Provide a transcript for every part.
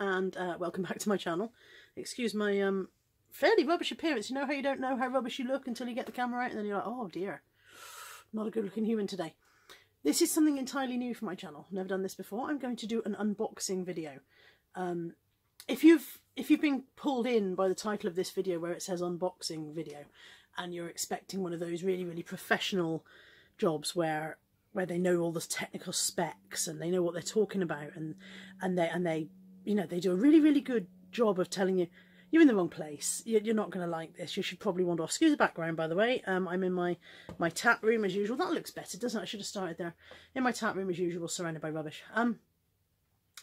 and welcome back to my channel. Excuse my fairly rubbish appearance. You know how you don't know how rubbish you look until you get the camera out and then you're like, oh dear, not a good looking human today. This is something entirely new for my channel. Never done this before. I'm going to do an unboxing video. If you've been pulled in by the title of this video where it says unboxing video and you're expecting one of those really professional jobs where they know all the technical specs and they know what they're talking about and they you know, they do a really good job of telling you you're in the wrong place, you're not going to like this, you should probably wander off. Excuse the background, by the way. I'm in my tap room as usual. That looks better, doesn't it? I should have started there. In my tap room as usual, surrounded by rubbish.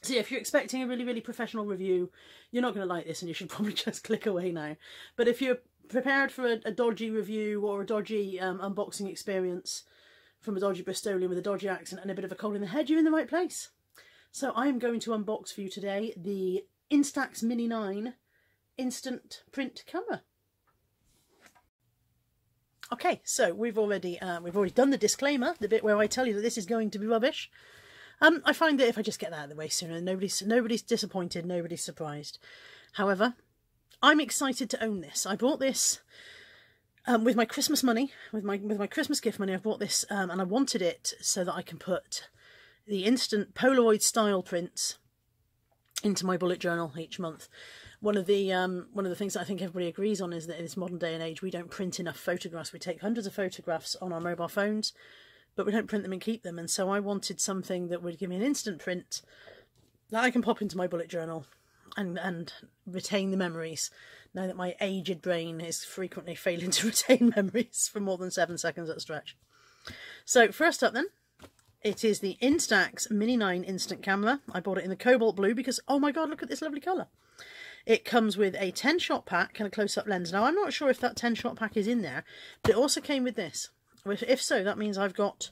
So yeah, if you're expecting a really professional review, you're not going to like this and you should probably just click away now. But if you're prepared for a dodgy review or a dodgy unboxing experience from a dodgy Bristolian with a dodgy accent and a bit of a cold in the head, you're in the right place. So I'm going to unbox for you today the Instax Mini 9 instant print camera. Okay, so we've already done the disclaimer, the bit where I tell you that this is going to be rubbish. I find that if I just get that out of the way sooner, nobody's disappointed, nobody's surprised. However, I'm excited to own this. I bought this with my Christmas money, with my Christmas gift money. I bought this and I wanted it so that I can put the instant Polaroid style prints into my bullet journal each month. One of the things that I think everybody agrees on is that in this modern day and age we don't print enough photographs. We take hundreds of photographs on our mobile phones, but we don't print them and keep them. And so I wanted something that would give me an instant print that I can pop into my bullet journal and retain the memories, now that my aged brain is frequently failing to retain memories for more than 7 seconds at a stretch. So first up then, it is the Instax Mini 9 instant camera. I bought it in the cobalt blue because, oh my god, look at this lovely colour. It comes with a 10-shot pack and a close-up lens. Now, I'm not sure if that 10-shot pack is in there, but it also came with this. If so, that means I've got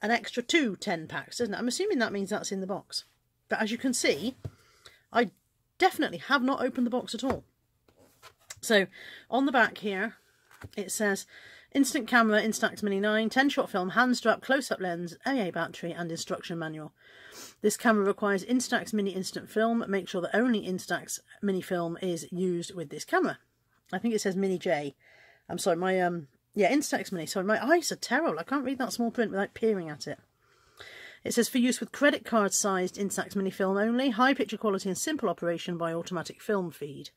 an extra 2 10 packs, doesn't it? I'm assuming that means that's in the box. But as you can see, I definitely have not opened the box at all. So, on the back here, it says instant camera, Instax Mini 9, 10-shot film, hand strap, close-up lens, AA battery and instruction manual. This camera requires Instax Mini instant film. Make sure that only Instax Mini film is used with this camera. I think it says Mini J. I'm sorry, my yeah, Instax Mini. Sorry, my eyes are terrible. I can't read that small print without peering at it. It says for use with credit card sized Instax Mini film only, high picture quality and simple operation by automatic film feed.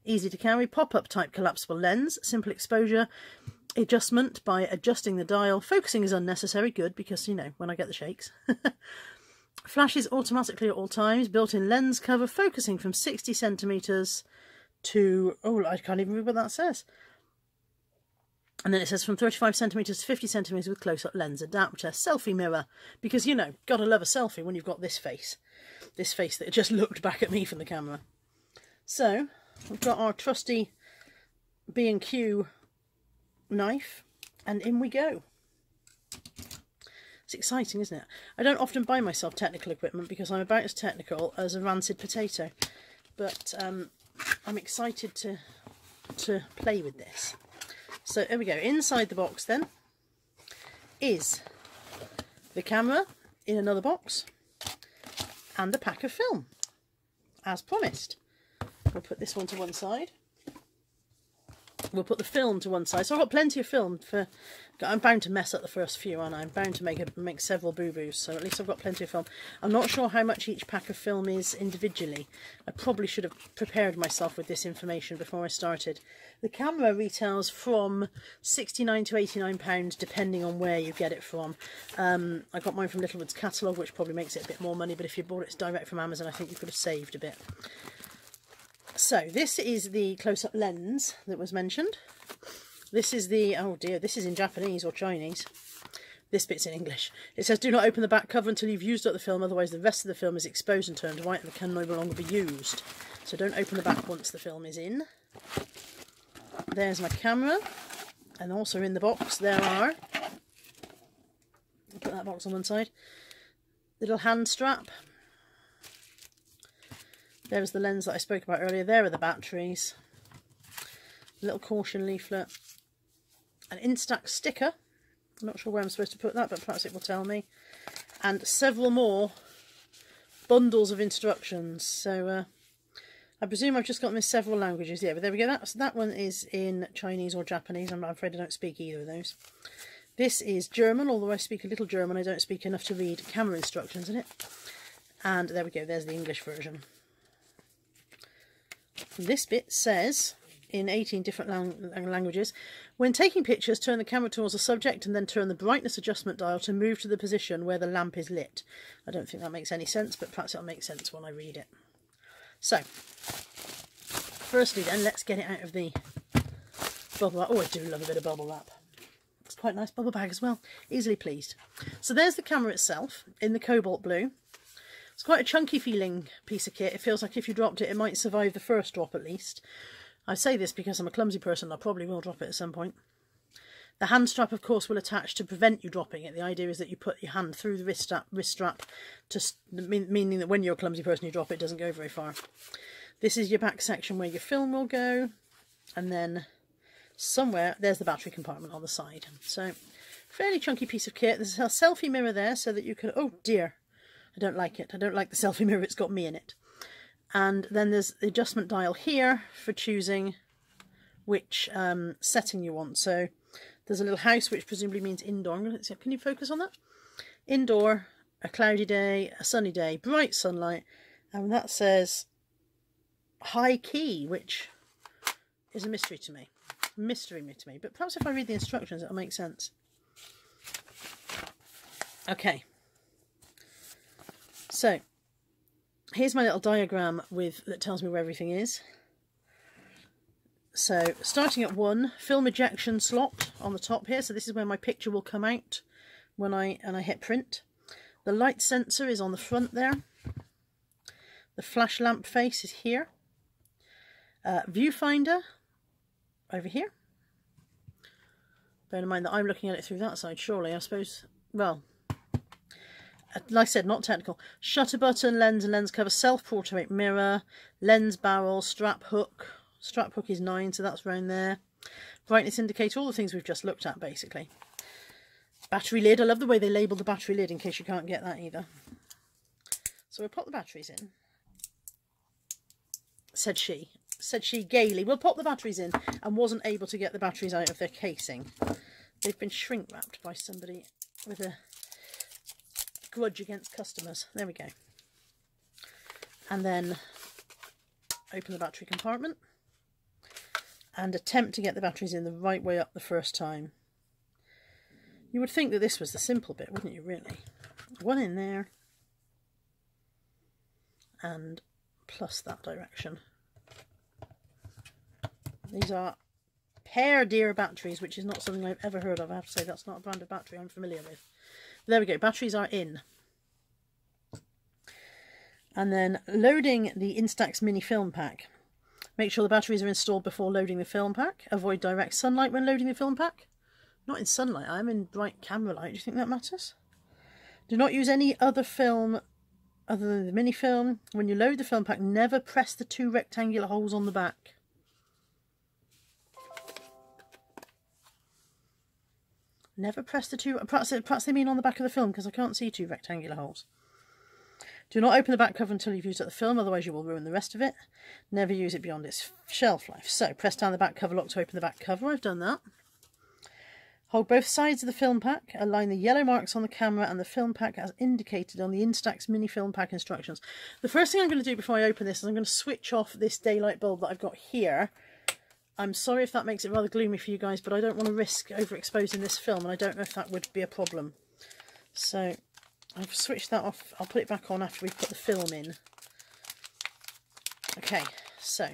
Easy to carry, pop-up type collapsible lens, simple exposure adjustment by adjusting the dial. Focusing is unnecessary, good, because, you know, when I get the shakes. Flashes automatically at all times, built-in lens cover, focusing from 60 centimetres to, oh, I can't even read what that says. And then it says from 35 centimetres to 50 centimetres with close-up lens adapter, selfie mirror, because, you know, gotta love a selfie when you've got this face that just looked back at me from the camera. So, we've got our trusty B&Q knife, and in we go. It's exciting, isn't it? I don't often buy myself technical equipment because I'm about as technical as a rancid potato, but I'm excited to play with this. So there we go. Inside the box then is the camera in another box and a pack of film, as promised. We'll put this one to one side. We'll put the film to one side. So I've got plenty of film for. I'm bound to mess up the first few, aren't I? I'm bound to make several boo-boos. So at least I've got plenty of film. I'm not sure how much each pack of film is individually. I probably should have prepared myself with this information before I started. The camera retails from £69 to £89 depending on where you get it from. I got mine from Littlewood's catalogue, which probably makes it a bit more money. But if you bought it direct from Amazon, I think you could have saved a bit. So this is the close-up lens that was mentioned. This is the, oh dear, this is in Japanese or Chinese. This bit's in English. It says do not open the back cover until you've used up the film, otherwise the rest of the film is exposed and turned white and can no longer be used. So don't open the back once the film is in. There's my camera, and also in the box there are, I'll put that box on one side, little hand strap. There's the lens that I spoke about earlier. There are the batteries. A little caution leaflet. An Instax sticker. I'm not sure where I'm supposed to put that, but perhaps it will tell me. And several more bundles of instructions. So I presume I've just got them in several languages. Yeah, but there we go. That one is in Chinese or Japanese. I'm afraid I don't speak either of those. This is German, although I speak a little German. I don't speak enough to read camera instructions in it. And there we go. There's the English version. This bit says, in 18 different languages, when taking pictures, turn the camera towards the subject and then turn the brightness adjustment dial to move to the position where the lamp is lit. I don't think that makes any sense, but perhaps it'll make sense when I read it. So, firstly then, let's get it out of the bubble wrap. Oh, I do love a bit of bubble wrap. It's quite a nice bubble bag as well. Easily pleased. So there's the camera itself in the cobalt blue. It's quite a chunky feeling piece of kit. It feels like if you dropped it, it might survive the first drop at least. I say this because I'm a clumsy person. I probably will drop it at some point. The hand strap, of course, will attach to prevent you dropping it. The idea is that you put your hand through the wrist strap, meaning that when you're a clumsy person, you drop it, it doesn't go very far. This is your back section where your film will go. And then somewhere, there's the battery compartment on the side. So, fairly chunky piece of kit. There's a selfie mirror there so that you can... Oh, dear. I don't like it. I don't like the selfie mirror. It's got me in it. And then there's the adjustment dial here for choosing which setting you want. So there's a little house, which presumably means indoor. Can you focus on that? Indoor, a cloudy day, a sunny day, bright sunlight. And that says high key, which is a mystery to me. Mystery to me. But perhaps if I read the instructions, it'll make sense. Okay. So, here's my little diagram that tells me where everything is. So, starting at 1, film ejection slot on the top here. So this is where my picture will come out when I hit print. The light sensor is on the front there. The flash lamp face is here. Viewfinder over here. Bear in mind that I'm looking at it through that side, surely, I suppose. Well, like I said, not technical. Shutter button, lens and lens cover, self-portrait mirror, lens barrel, strap hook. Strap hook is 9, so that's round there. Brightness indicator, all the things we've just looked at, basically. Battery lid. I love the way they label the battery lid in case you can't get that either. So we'll pop the batteries in. Said she gaily. We'll pop the batteries in, and wasn't able to get the batteries out of their casing. They've been shrink wrapped by somebody with a grudge against customers. There we go. And then open the battery compartment and attempt to get the batteries in the right way up the first time. You would think that this was the simple bit, wouldn't you, really? One in there and plus that direction. These are Pear Deer batteries, which is not something I've ever heard of. I have to say that's not a brand of battery I'm familiar with. There we go, batteries are in. And then loading the Instax mini film pack. Make sure the batteries are installed before loading the film pack. Avoid direct sunlight when loading the film pack. Not in sunlight, I'm in bright camera light. Do you think that matters? Do not use any other film other than the mini film. When you load the film pack, never press the 2 rectangular holes on the back. Never press the 2... Perhaps they mean on the back of the film, because I can't see 2 rectangular holes. Do not open the back cover until you've used up the film, otherwise you will ruin the rest of it. Never use it beyond its shelf life. So, press down the back cover lock to open the back cover. I've done that. Hold both sides of the film pack. Align the yellow marks on the camera and the film pack as indicated on the Instax mini film pack instructions. The first thing I'm going to do before I open this is I'm going to switch off this daylight bulb that I've got here. I'm sorry if that makes it rather gloomy for you guys, but I don't want to risk overexposing this film, and I don't know if that would be a problem. So I've switched that off. I'll put it back on after we've put the film in. Okay, so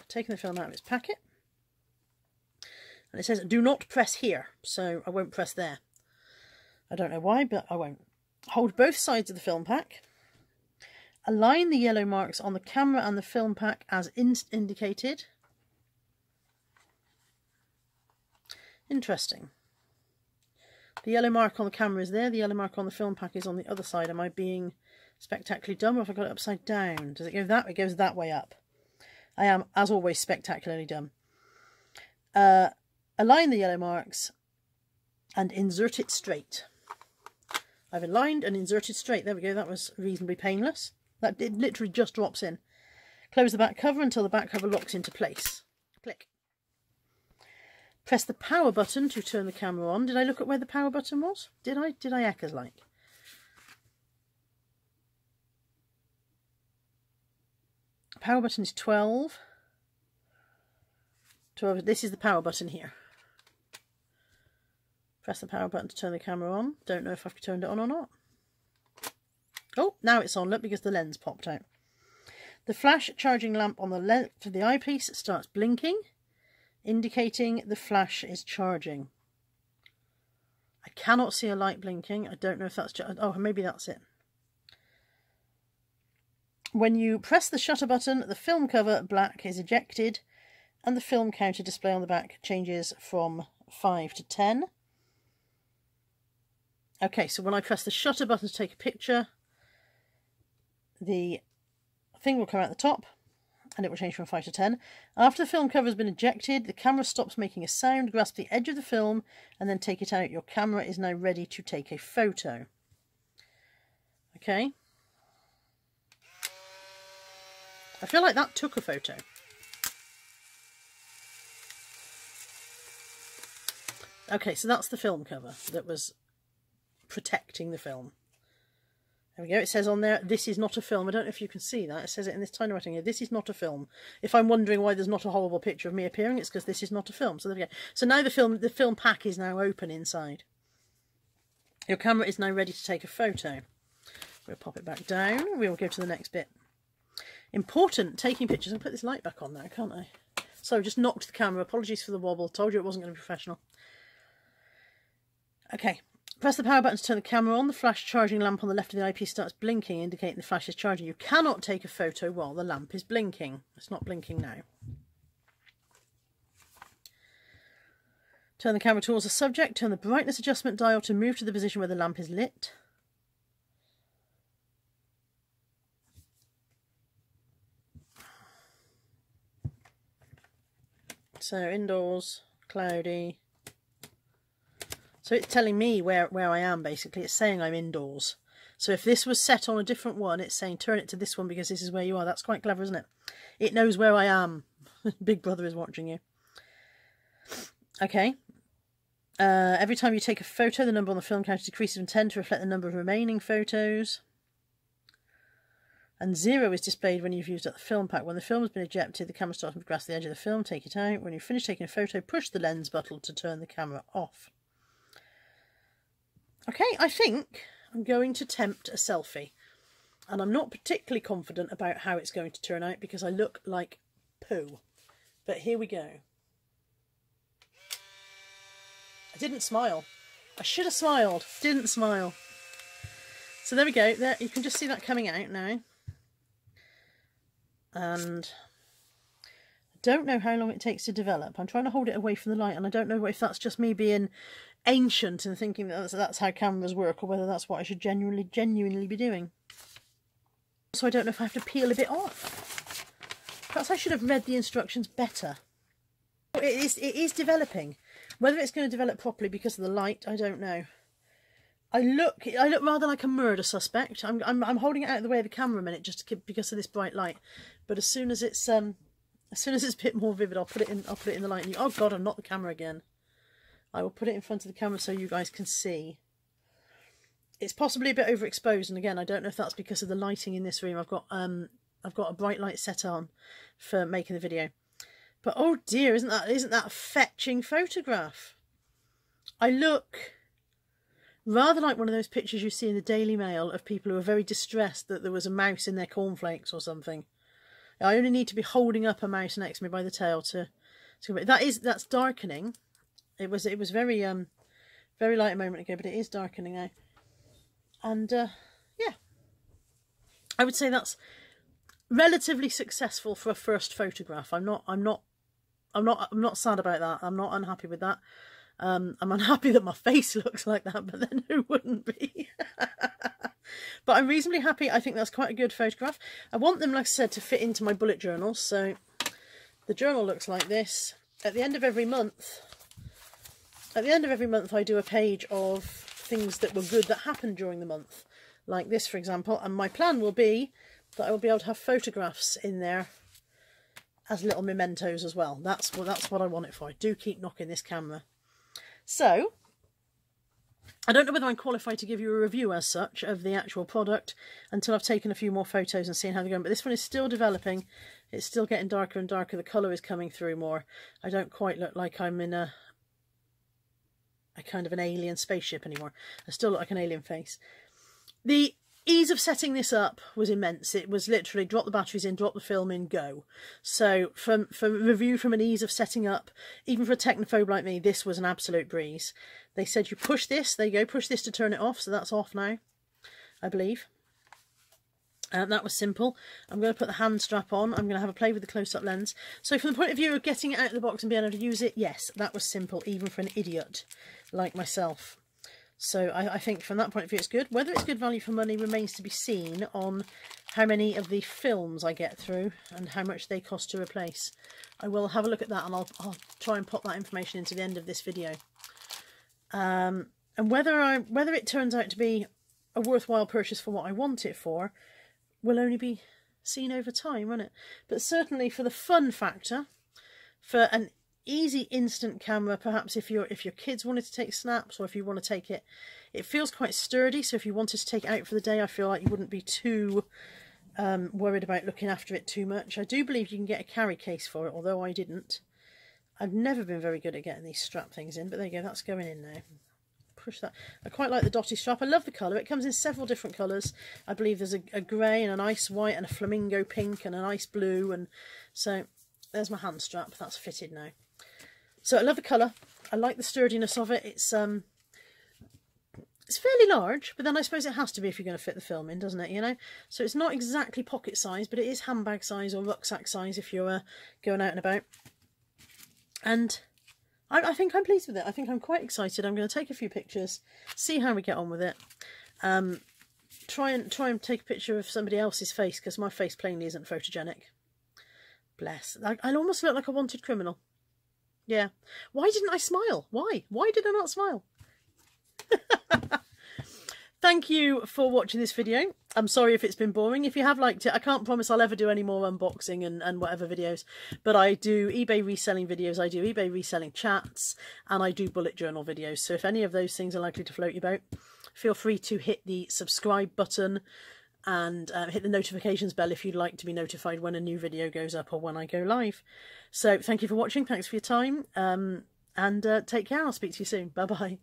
taking the film out of its packet, and it says do not press here, so I won't press there. I don't know why, but I won't. Hold both sides of the film pack. Align the yellow marks on the camera and the film pack as indicated. Interesting. The yellow mark on the camera is there, the yellow mark on the film pack is on the other side. Am I being spectacularly dumb, or have I got it upside down? Does it go that way? It goes that way up. I am, as always, spectacularly dumb. Align the yellow marks and insert it straight. I've aligned and inserted straight. There we go. That was reasonably painless. That it literally just drops in. Close the back cover until the back cover locks into place. Click. Press the power button to turn the camera on. Did I look at where the power button was? Did I act as like? Power button is 12. 12. This is the power button here. Press the power button to turn the camera on. Don't know if I've turned it on or not. Oh, now it's on. Look, because the lens popped out. The flash charging lamp on the left of the eyepiece starts blinking, indicating the flash is charging. I cannot see a light blinking. I don't know if that's... Oh, maybe that's it. When you press the shutter button, the film cover black is ejected and the film counter display on the back changes from 5 to 10. Okay, so when I press the shutter button to take a picture, the thing will come out the top and it will change from 5 to 10. After the film cover has been ejected, the camera stops making a sound, grasp the edge of the film and then take it out. Your camera is now ready to take a photo. Okay. I feel like that took a photo. Okay, so that's the film cover that was protecting the film. There we go. It says on there, this is not a film. I don't know if you can see that. It says it in this tiny writing here. This is not a film. If I'm wondering why there's not a horrible picture of me appearing, it's because this is not a film. So there we go. So now the film pack is now open inside. Your camera is now ready to take a photo. We'll pop it back down. We'll go to the next bit. Important, taking pictures. I'll put this light back on now, can't I? So just knocked the camera. Apologies for the wobble. Told you it wasn't going to be professional. Okay. Press the power button to turn the camera on. The flash charging lamp on the left of the eyepiece starts blinking, indicating the flash is charging. You cannot take a photo while the lamp is blinking. It's not blinking now. Turn the camera towards the subject. Turn the brightness adjustment dial to move to the position where the lamp is lit. So indoors, cloudy. So it's telling me where I am, basically. It's saying I'm indoors. So if this was set on a different one, it's saying turn it to this one because this is where you are. That's quite clever, isn't it? It knows where I am. Big Brother is watching you. Okay. Every time you take a photo, the number on the film counter decreases from 10 to reflect the number of remaining photos. And 0 is displayed when you've used up the film pack. When the film has been ejected, the camera starts to grasp the edge of the film. Take it out. When you've finished taking a photo, push the lens button to turn the camera off. Okay, I think I'm going to attempt a selfie. And I'm not particularly confident about how it's going to turn out because I look like poo. But here we go. I didn't smile. I should have smiled. Didn't smile. So there we go. There, you can just see that coming out now. And I don't know how long it takes to develop. I'm trying to hold it away from the light, and I don't know if that's just me being ancient and thinking that that's how cameras work, or whether that's what I should genuinely be doing. So I don't know if I have to peel a bit off. Perhaps I should have read the instructions better. It is developing. Whether it's going to develop properly because of the light, I don't know. I look rather like a murder suspect. I'm holding it out of the way of the camera a minute just because of this bright light. But as soon as it's a bit more vivid, I'll put it in the light. And oh God, I'm not the camera again. I will put it in front of the camera so you guys can see. It's possibly a bit overexposed, and again, I don't know if that's because of the lighting in this room. I've got a bright light set on for making the video. But oh dear, isn't that a fetching photograph? I look rather like one of those pictures you see in the Daily Mail of people who are very distressed that there was a mouse in their cornflakes or something. I only need to be holding up a mouse next to me by the tail to that's darkening. It was very very light a moment ago, but it is darkening now. And yeah, I would say that's relatively successful for a first photograph. I'm not sad about that. I'm not unhappy with that. I'm unhappy that my face looks like that, but then who wouldn't be? But I'm reasonably happy. I think that's quite a good photograph. I want them, like I said, to fit into my bullet journals. So the journal looks like this. At the end of every month, at the end of every month I do a page of things that were good that happened during the month, like this for example, and my plan will be that I will be able to have photographs in there as little mementos as well. That's what I want it for. I do keep knocking this camera. So I don't know whether I'm qualified to give you a review as such of the actual product until I've taken a few more photos and seen how they're going, but this one is still developing. It's still getting darker and darker. The colour is coming through more. I don't quite look like I'm in a kind of an alien spaceship anymore. I still look like an alien face. The ease of setting this up was immense. It was literally drop the batteries in, drop the film in, go. So for review from an ease of setting up, even for a technophobe like me, this was an absolute breeze. They said you push this, there you go, push this to turn it off, so that's off now, I believe. And that was simple. I'm going to put the hand strap on. I'm going to have a play with the close-up lens. So from the point of view of getting it out of the box and being able to use it, yes, that was simple, even for an idiot like myself. So I think from that point of view it's good. Whether it's good value for money remains to be seen on how many of the films I get through and how much they cost to replace. I will have a look at that, and I'll try and pop that information into the end of this video. And whether it turns out to be a worthwhile purchase for what I want it for will only be seen over time, won't it? But certainly for the fun factor, for an easy instant camera, perhaps if your kids wanted to take snaps, or if you want to take it, it feels quite sturdy, so if you wanted to take it out for the day, I feel like you wouldn't be too worried about looking after it too much. I do believe you can get a carry case for it, although I didn't. I've never been very good at getting these strap things in, but there you go, that's going in now. Push that. I quite like the dotty strap. I love the colour. It comes in several different colours. I believe there's a grey and an ice white and a flamingo pink and an ice blue, and so there's my hand strap. That's fitted now. So I love the colour. I like the sturdiness of it. It's fairly large, but then I suppose it has to be if you're going to fit the film in, doesn't it? You know, so it's not exactly pocket size, but it is handbag size or rucksack size if you're going out and about. And I think I'm pleased with it. I think I'm quite excited. I'm going to take a few pictures, see how we get on with it. Try and take a picture of somebody else's face, because my face plainly isn't photogenic. Bless. I almost look like a wanted criminal. Yeah. Why didn't I smile? Why? Why did I not smile? Thank you for watching this video. I'm sorry if it's been boring. If you have liked it, I can't promise I'll ever do any more unboxing and whatever videos, but I do eBay reselling videos, I do eBay reselling chats, and I do bullet journal videos. So if any of those things are likely to float you boat, feel free to hit the subscribe button and hit the notifications bell if you'd like to be notified when a new video goes up or when I go live. So thank you for watching, thanks for your time, and take care. I'll speak to you soon. Bye bye.